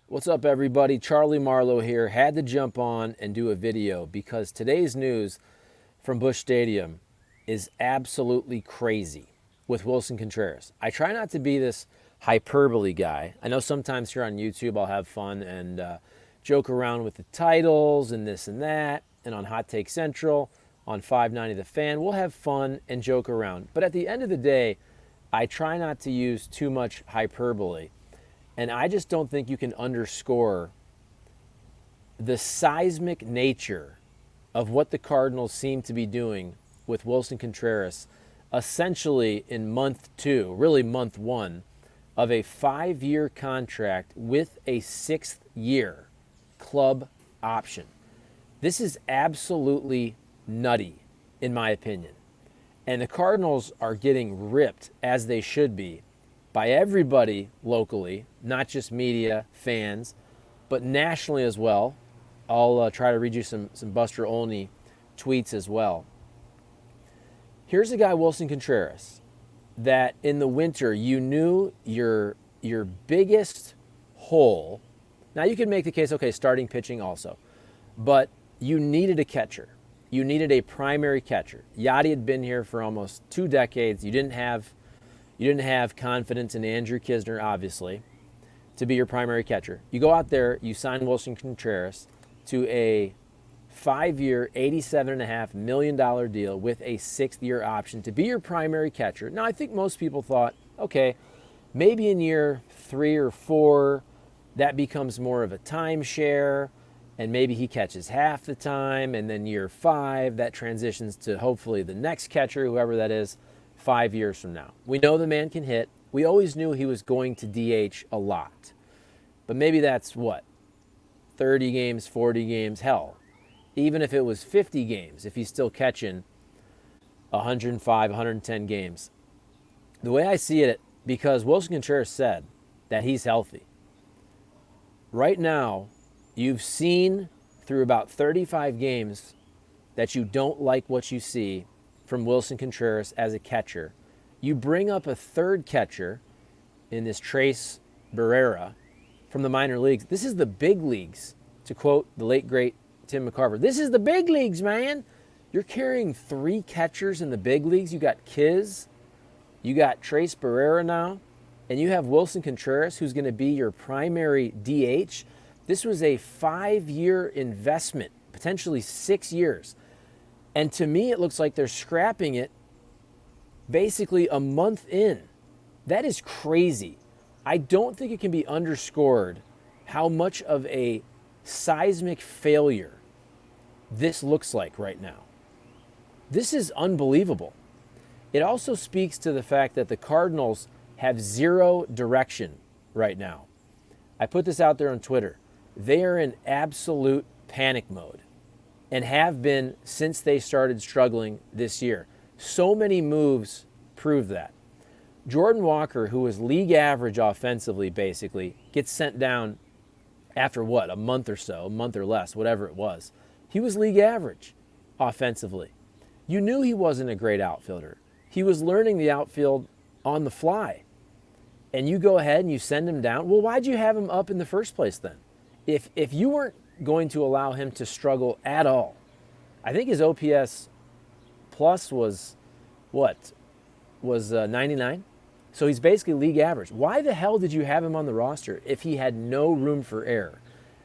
What's up, everybody? Charlie Marlow here. Had to jump on and do a video because today's news from Busch Stadium is absolutely crazy with Willson Contreras. I try not to be this hyperbole guy. I know sometimes here on YouTube I'll have fun and joke around with the titles and this and that, and on Hot Take Central, on 590 The Fan, we'll have fun and joke around. But at the end of the day, I try not to use too much hyperbole. And I just don't think you can underscore the seismic nature of what the Cardinals seem to be doing with Willson Contreras, essentially in month two, really month one, of a 5-year contract with a 6th-year club option. This is absolutely nutty, in my opinion. And the Cardinals are getting ripped, as they should be, by everybody locally, not just media, fans, but nationally as well. I'll try to read you some Buster Olney tweets as well. Here's a guy, Willson Contreras, that in the winter you knew your biggest hole. Now you could make the case, okay, starting pitching also, but you needed a catcher. You needed a primary catcher. Yachty had been here for almost 2 decades. You didn't have confidence in Andrew Knizner, obviously, to be your primary catcher. You go out there, you sign Willson Contreras to a 5-year, $87.5 million deal with a 6th-year option to be your primary catcher. Now, I think most people thought, okay, maybe in year 3 or 4, that becomes more of a timeshare, and maybe he catches half the time, and then year 5, that transitions to hopefully the next catcher, whoever that is, 5 years from now. We know the man can hit. We always knew he was going to DH a lot. But maybe that's what? 30 games, 40 games, hell. Even if it was 50 games, if he's still catching 105, 110 games. The way I see it, because Willson Contreras said that he's healthy. Right now, you've seen through about 35 games that you don't like what you see from Willson Contreras as a catcher. You bring up a 3rd catcher in this Trace Barrera from the minor leagues. This is the big leagues, to quote the late, great Tim McCarver. This is the big leagues, man. You're carrying 3 catchers in the big leagues. You got Kiz, you got Trace Barrera now, and you have Willson Contreras, who's going to be your primary DH. This was a 5-year investment, potentially 6 years. And to me, it looks like they're scrapping it basically a month in. That is crazy. I don't think it can be underscored how much of a seismic failure this looks like right now. This is unbelievable. It also speaks to the fact that the Cardinals have 0 direction right now. I put this out there on Twitter. They are in absolute panic mode, and have been since they started struggling this year. So many moves prove that. Jordan Walker, who was league average offensively, basically, gets sent down after what, a month or so, a month or less, whatever it was. He was league average offensively. You knew he wasn't a great outfielder. He was learning the outfield on the fly. And you go ahead and you send him down. Well, why'd you have him up in the first place then? If you weren't going to allow him to struggle at all. I think his OPS plus was, what, was 99? So he's basically league average. Why the hell did you have him on the roster if he had no room for error?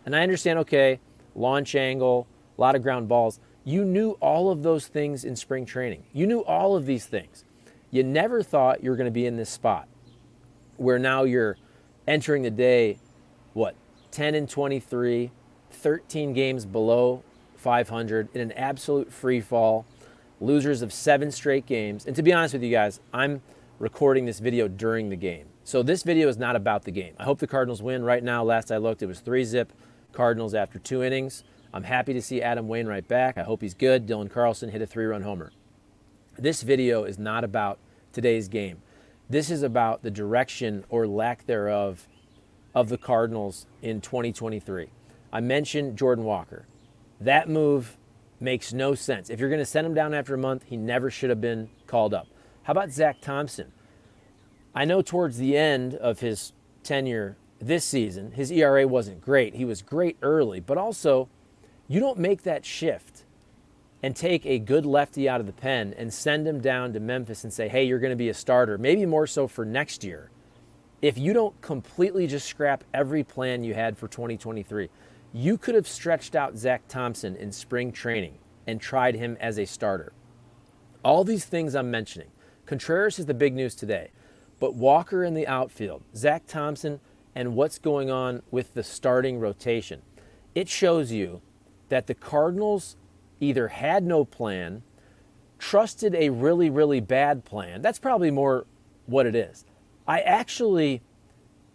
And I understand, okay, launch angle, a lot of ground balls. You knew all of those things in spring training. You knew all of these things. You never thought you were going to be in this spot where now you're entering the day, what, 10-23, 13 games below 500 in an absolute free fall, losers of 7 straight games. And to be honest with you guys, I'm recording this video during the game. So this video is not about the game. I hope the Cardinals win. Right now, last I looked, it was 3-zip Cardinals after 2 innings. I'm happy to see Adam Wainwright back. I hope he's good. Dylan Carlson hit a 3-run homer. This video is not about today's game. This is about the direction or lack thereof of the Cardinals in 2023. I mentioned Jordan Walker. That move makes no sense. If you're going to send him down after a month, he never should have been called up. How about Zach Thompson? I know towards the end of his tenure this season. His ERA wasn't great. He was great early, but also you don't make that shift and take a good lefty out of the pen and send him down to Memphis and say, hey, you're going to be a starter, maybe more so for next year. If you don't completely just scrap every plan you had for 2023, you could have stretched out Zach Thompson in spring training and tried him as a starter. All these things I'm mentioning. Contreras is the big news today, but Walker in the outfield, Zach Thompson, and what's going on with the starting rotation. It shows you that the Cardinals either had no plan, trusted a really, really bad plan. That's probably more what it is. I actually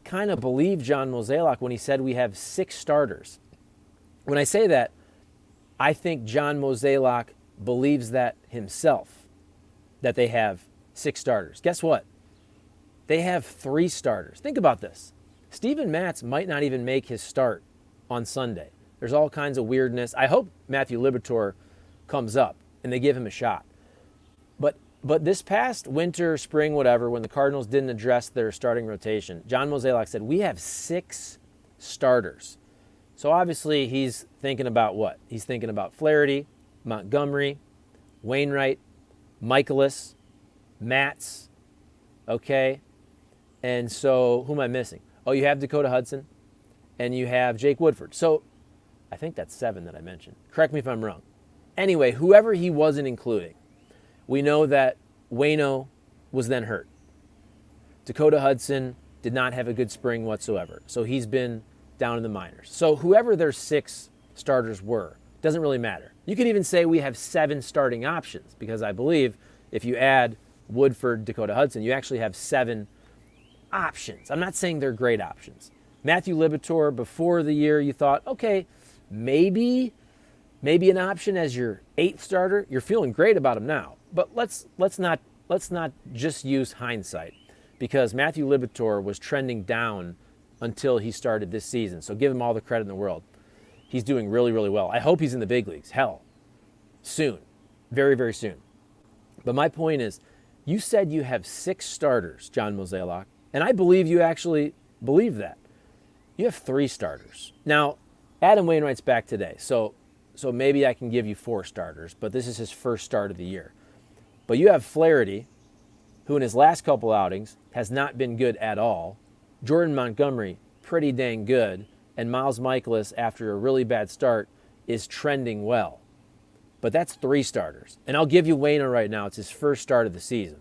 kind of believe John Mozeliak when he said we have 6 starters. When I say that, I think John Mozeliak believes that himself, that they have 6 starters. Guess what? They have 3 starters. Think about this. Steven Matz might not even make his start on Sunday. There's all kinds of weirdness. I hope Matthew Liberatore comes up and they give him a shot. But this past winter, spring, whatever, when the Cardinals didn't address their starting rotation, John Mozeliak said, we have 6 starters. So obviously he's thinking about what? He's thinking about Flaherty, Montgomery, Wainwright, Michaelis, Matz, okay? And so who am I missing? Oh, you have Dakota Hudson, and you have Jake Woodford. So I think that's 7 that I mentioned. Correct me if I'm wrong. Anyway, whoever he wasn't including, we know that Waino was then hurt. Dakota Hudson did not have a good spring whatsoever, so he's been down in the minors. So whoever their 6 starters were, doesn't really matter. You could even say we have 7 starting options, because I believe if you add Woodford, Dakota Hudson, you actually have 7 options. I'm not saying they're great options. Matthew Liberatore, before the year, you thought, okay, maybe an option as your 8th starter. You're feeling great about him now. But let's not just use hindsight, because Matthew Liberatore was trending down until he started this season. So give him all the credit in the world. He's doing really, really well. I hope he's in the big leagues. Hell, soon. Very, very soon. But my point is, you said you have 6 starters, John Mozeliak, and I believe you actually believe that. You have 3 starters. Now, Adam Wainwright's back today, so maybe I can give you 4 starters, but this is his first start of the year. But you have Flaherty, who in his last couple outings has not been good at all. Jordan Montgomery, pretty dang good. And Miles Michaelis, after a really bad start, is trending well. But that's 3 starters. And I'll give you Waino right now. It's his first start of the season.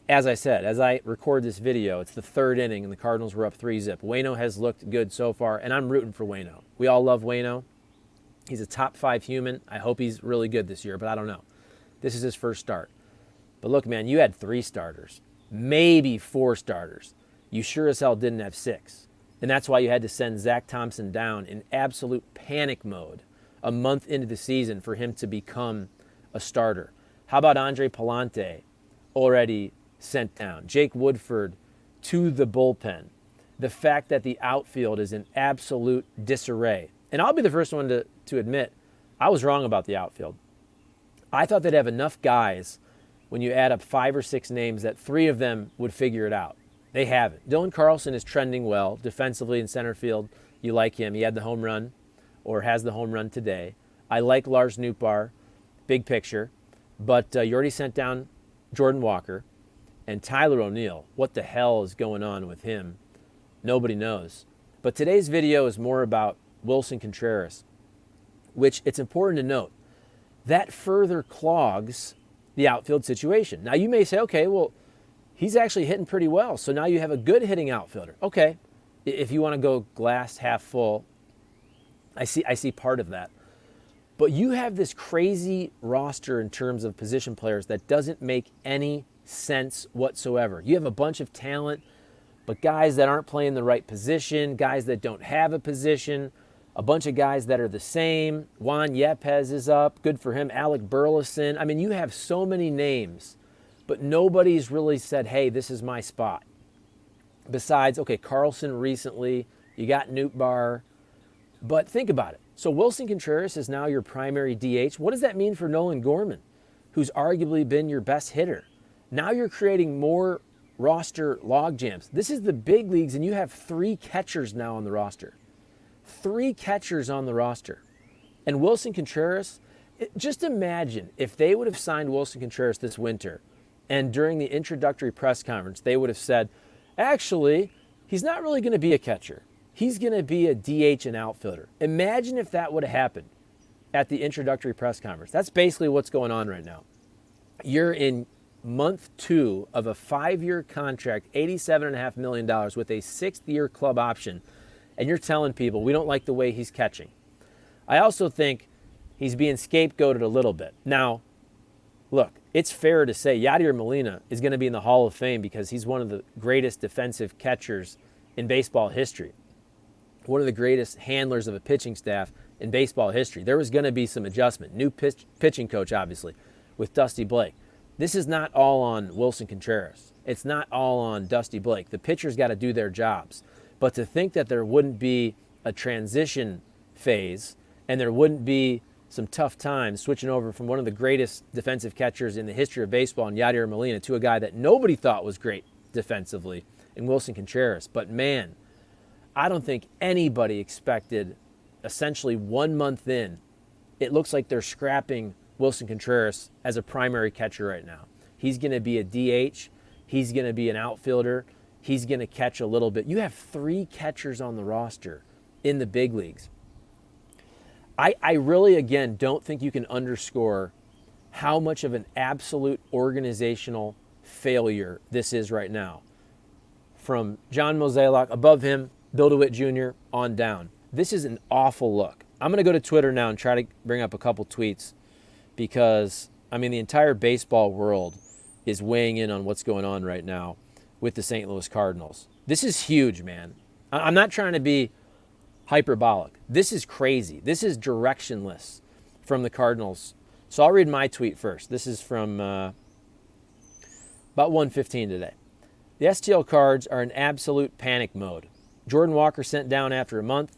As I said, as I record this video, it's the 3rd inning and the Cardinals were up 3-zip. Waino has looked good so far, and I'm rooting for Waino. We all love Waino. He's a top 5 human. I hope he's really good this year, but I don't know. This is his first start. But look, man, you had 3 starters, maybe 4 starters. You sure as hell didn't have 6. And that's why you had to send Zach Thompson down in absolute panic mode a month into the season for him to become a starter. How about Andre Palante already sent down? Jake Woodford to the bullpen. The fact that the outfield is in absolute disarray. And I'll be the first one to admit I was wrong about the outfield. I thought they'd have enough guys when you add up 5 or 6 names that 3 of them would figure it out. They haven't. Dylan Carlson is trending well defensively in center field. You like him. He had the home run, or has the home run today. I like Lars Nootbaar, big picture. But you already sent down Jordan Walker. And Tyler O'Neill, what the hell is going on with him? Nobody knows. But today's video is more about Willson Contreras, which it's important to note, that further clogs the outfield situation. Now you may say, okay, well, he's actually hitting pretty well, so now you have a good hitting outfielder. Okay, if you want to go glass half full, I see part of that. But you have this crazy roster in terms of position players that doesn't make any sense whatsoever. You have a bunch of talent, but guys that aren't playing the right position, guys that don't have a position, a bunch of guys that are the same. Juan Yepez is up. Good for him. Alec Burleson. I mean, you have so many names, but nobody's really said, hey, this is my spot. Besides, okay, Carlson recently. You got Nootbaar. But think about it. So Willson Contreras is now your primary DH. What does that mean for Nolan Gorman, who's arguably been your best hitter? Now you're creating more roster log jams. This is the big leagues, and you have 3 catchers now on the roster. 3 catchers on the roster. And Willson Contreras, just imagine if they would have signed Willson Contreras this winter, and during the introductory press conference, they would have said, actually, he's not really going to be a catcher. He's going to be a DH and outfielder. Imagine if that would have happened at the introductory press conference. That's basically what's going on right now. You're in month 2 of a 5-year contract, $87.5 million with a 6th-year club option, and you're telling people we don't like the way he's catching. I also think he's being scapegoated a little bit. Now, look, it's fair to say Yadier Molina is going to be in the Hall of Fame because he's one of the greatest defensive catchers in baseball history, one of the greatest handlers of a pitching staff in baseball history. There was going to be some adjustment. New pitching coach, obviously, with Dusty Blake. This is not all on Willson Contreras. It's not all on Dusty Blake. The pitchers got to do their jobs. But to think that there wouldn't be a transition phase and there wouldn't be some tough times switching over from one of the greatest defensive catchers in the history of baseball in Yadier Molina to a guy that nobody thought was great defensively in Willson Contreras. But man, I don't think anybody expected, essentially 1 month in, it looks like they're scrapping Willson Contreras as a primary catcher right now. He's going to be a DH. He's going to be an outfielder. He's going to catch a little bit. You have 3 catchers on the roster in the big leagues. I really, again, don't think you can underscore how much of an absolute organizational failure this is right now. From John Mozeliak, above him, Bill DeWitt Jr., on down. This is an awful look. I'm going to go to Twitter now and try to bring up a couple tweets because, I mean, the entire baseball world is weighing in on what's going on right now with the St. Louis Cardinals. This is huge, man. I'm not trying to be hyperbolic. This is crazy. This is directionless from the Cardinals. So I'll read my tweet first. This is from about 1:15 today. The STL Cards are in absolute panic mode. Jordan Walker sent down after a month.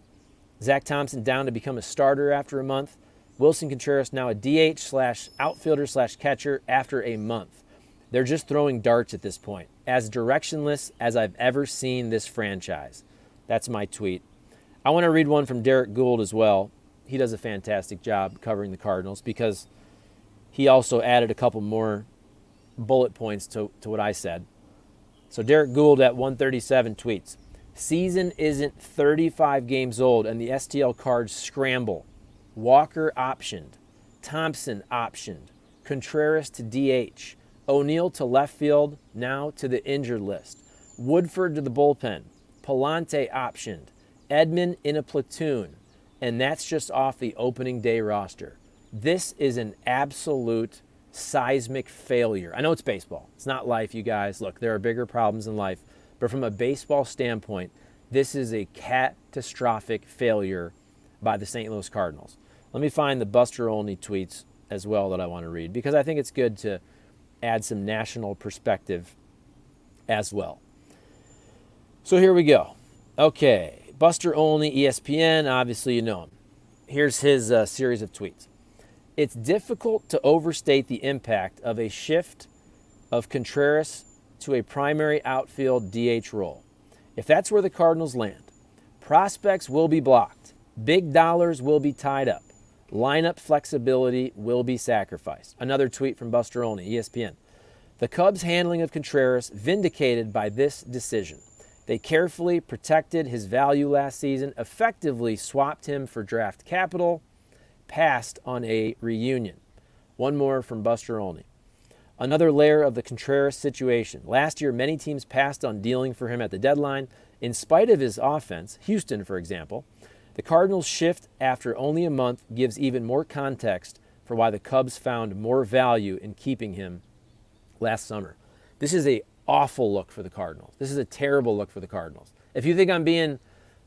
Zach Thompson down to become a starter after a month. Willson Contreras now a DH/outfielder/catcher after a month. They're just throwing darts at this point. As directionless as I've ever seen this franchise. That's my tweet. I want to read one from Derek Gould as well. He does a fantastic job covering the Cardinals because he also added a couple more bullet points to what I said. So Derek Gould at 137 tweets, season isn't 35 games old and the STL Cards scramble. Walker optioned, Thompson optioned, Contreras to DH, O'Neill to left field, now to the injured list, Woodford to the bullpen, Palante optioned, Edman in a platoon, and that's just off the opening day roster. This is an absolute seismic failure. I know it's baseball. It's not life, you guys. Look, there are bigger problems in life, but from a baseball standpoint, this is a catastrophic failure by the St. Louis Cardinals. Let me find the Buster Olney tweets as well that I want to read because I think it's good to add some national perspective as well. So here we go. Okay, Buster Olney, ESPN, obviously you know him. Here's his series of tweets. It's difficult to overstate the impact of a shift of Contreras to a primary outfield DH role. If that's where the Cardinals land, prospects will be blocked, big dollars will be tied up, lineup flexibility will be sacrificed. Another tweet from Buster Olney, ESPN. The Cubs' handling of Contreras vindicated by this decision. They carefully protected his value last season, effectively swapped him for draft capital, passed on a reunion. One more from Buster Olney. Another layer of the Contreras situation. Last year, many teams passed on dealing for him at the deadline. In spite of his offense, Houston, for example, the Cardinals' shift after only a month gives even more context for why the Cubs found more value in keeping him last summer. This is an awful look for the Cardinals. This is a terrible look for the Cardinals. If you think I'm being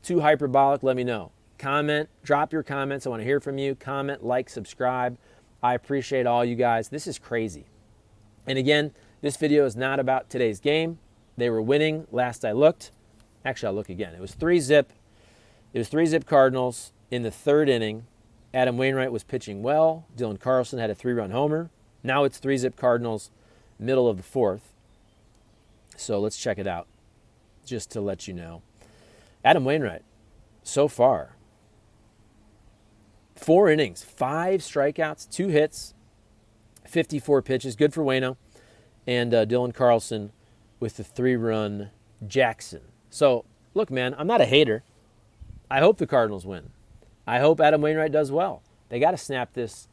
too hyperbolic, let me know. Comment, drop your comments. I want to hear from you. Comment, like, subscribe. I appreciate all you guys. This is crazy. And again, this video is not about today's game. They were winning last I looked. Actually, I'll look again. It was 3-zip. It was 3-zip Cardinals in the third inning. Adam Wainwright was pitching well. Dylan Carlson had a 3-run homer. Now it's 3-zip Cardinals, middle of the fourth. So let's check it out, just to let you know. Adam Wainwright, so far, 4 innings, 5 strikeouts, 2 hits, 54 pitches. Good for Waino. And Dylan Carlson with the 3-run Jackson. So, look, man, I'm not a hater. I hope the Cardinals win. I hope Adam Wainwright does well. They got to snap this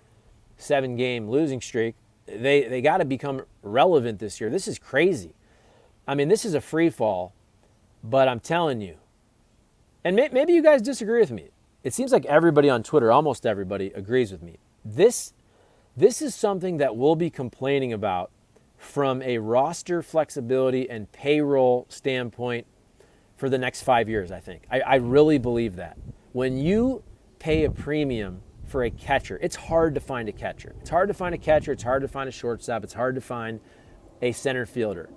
7-game losing streak. They got to become relevant this year. This is crazy. I mean, this is a free fall, but I'm telling you, and maybe you guys disagree with me. It seems like everybody on Twitter, almost everybody, agrees with me. This is something that we'll be complaining about from a roster flexibility and payroll standpoint for the next 5 years, I think. I really believe that. When you pay a premium for a catcher, it's hard to find a catcher. It's hard to find a catcher. It's hard to find a shortstop. It's hard to find a center fielder.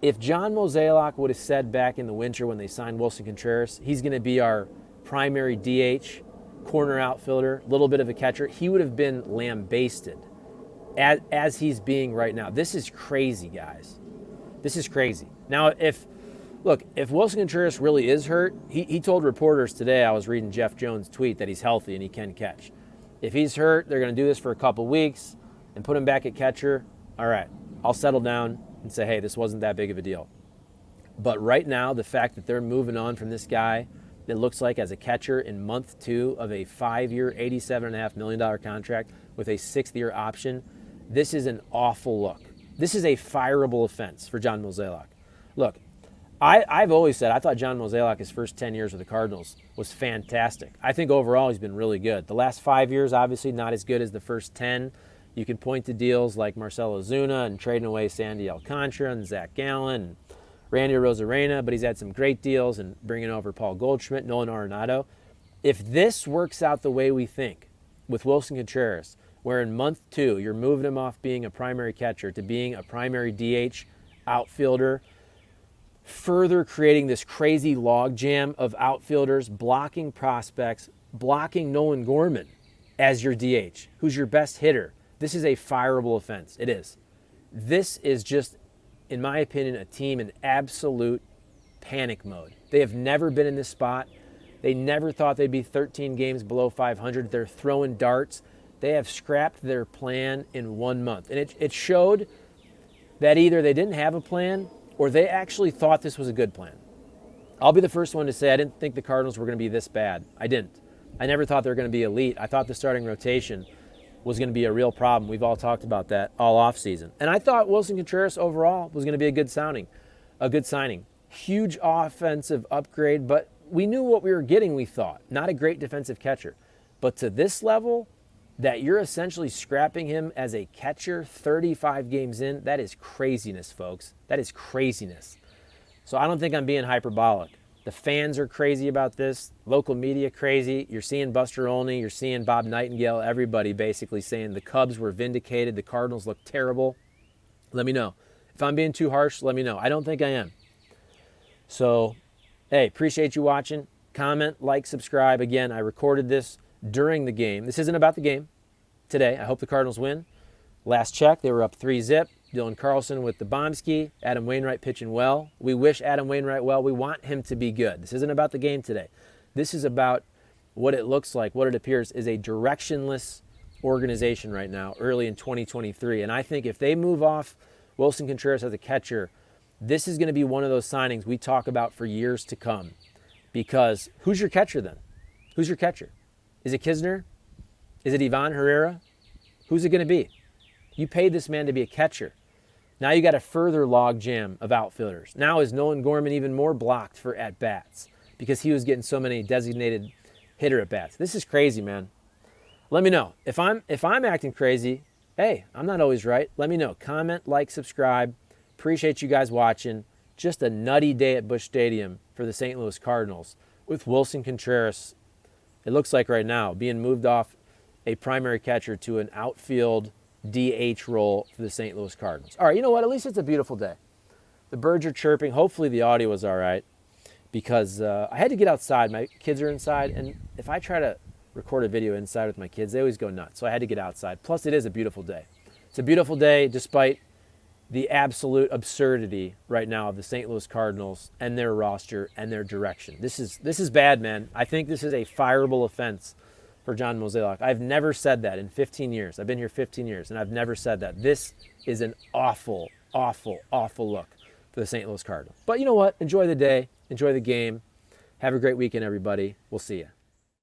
If John Mozeliak would have said back in the winter when they signed Willson Contreras, he's going to be our primary DH, corner outfielder, a little bit of a catcher, he would have been lambasted as he's being right now. This is crazy, guys. This is crazy. Now, if Willson Contreras really is hurt, he told reporters today, I was reading Jeff Jones' tweet, that he's healthy and he can catch. If he's hurt, they're going to do this for a couple weeks and put him back at catcher. All right, I'll settle down and say, hey, this wasn't that big of a deal. But right now, the fact that they're moving on from this guy, it looks like, as a catcher in month 2 of a 5-year, $87.5 million contract with a 6th-year option, this is an awful look. This is a fireable offense for John Mozeliak. Look, I've always said I thought John Mozeliak, his first 10 years with the Cardinals, was fantastic. I think overall he's been really good. The last 5 years, obviously, not as good as the first 10. You can point to deals like Marcell Ozuna and trading away Sandy Alcantara and Zach Gallen and Randy Arozarena, but he's had some great deals and bringing over Paul Goldschmidt, Nolan Arenado. If this works out the way we think with Willson Contreras, where in month 2 you're moving him off being a primary catcher to being a primary DH outfielder, further creating this crazy logjam of outfielders blocking prospects, blocking Nolan Gorman as your DH, who's your best hitter. This is a fireable offense. It is. This is just, in my opinion, a team in absolute panic mode. They have never been in this spot. They never thought they'd be 13 games below 500. They're throwing darts. They have scrapped their plan in 1 month. And it showed that either they didn't have a plan or they actually thought this was a good plan. I'll be the first one to say I didn't think the Cardinals were going to be this bad. I didn't. I never thought they were going to be elite. I thought the starting rotation was going to be a real problem. We've all talked about that all offseason. And I thought Willson Contreras overall was going to be a good signing. Huge offensive upgrade, but we knew what we were getting, we thought. Not a great defensive catcher. But to this level, that you're essentially scrapping him as a catcher 35 games in, that is craziness, folks. That is craziness. So I don't think I'm being hyperbolic. The fans are crazy about this. Local media crazy. You're seeing Buster Olney. You're seeing Bob Nightingale. Everybody basically saying the Cubs were vindicated. The Cardinals look terrible. Let me know. If I'm being too harsh, let me know. I don't think I am. So, hey, appreciate you watching. Comment, like, subscribe. Again, I recorded this during the game. This isn't about the game today. I hope the Cardinals win. Last check, they were up 3-0. Dylan Carlson with the bombski. Adam Wainwright pitching well. We wish Adam Wainwright well. We want him to be good. This isn't about the game today. This is about what it looks like, what it appears is a directionless organization right now, early in 2023. And I think if they move off Willson Contreras as a catcher, this is going to be one of those signings we talk about for years to come. Because who's your catcher then? Who's your catcher? Is it Kisner? Is it Ivan Herrera? Who's it going to be? You paid this man to be a catcher. Now you got a further log jam of outfielders. Now is Nolan Gorman even more blocked for at-bats because he was getting so many designated hitter at-bats. This is crazy, man. Let me know. If I'm acting crazy, hey, I'm not always right. Let me know. Comment, like, subscribe. Appreciate you guys watching. Just a nutty day at Busch Stadium for the St. Louis Cardinals with Willson Contreras, it looks like right now, being moved off a primary catcher to an outfield DH role for the St. Louis Cardinals. All right, you know what? At least it's a beautiful day. The birds are chirping. Hopefully the audio was all right because I had to get outside. My kids are inside, and if I try to record a video inside with my kids, they always go nuts. So I had to get outside. Plus, it is a beautiful day. It's a beautiful day despite the absolute absurdity right now of the St. Louis Cardinals and their roster and their direction. This is bad, man. I think this is a fireable offense for John Mozeliak. I've never said that in 15 years. I've been here 15 years, and I've never said that. This is an awful, awful, awful look for the St. Louis Cardinals. But you know what? Enjoy the day. Enjoy the game. Have a great weekend, everybody. We'll see you.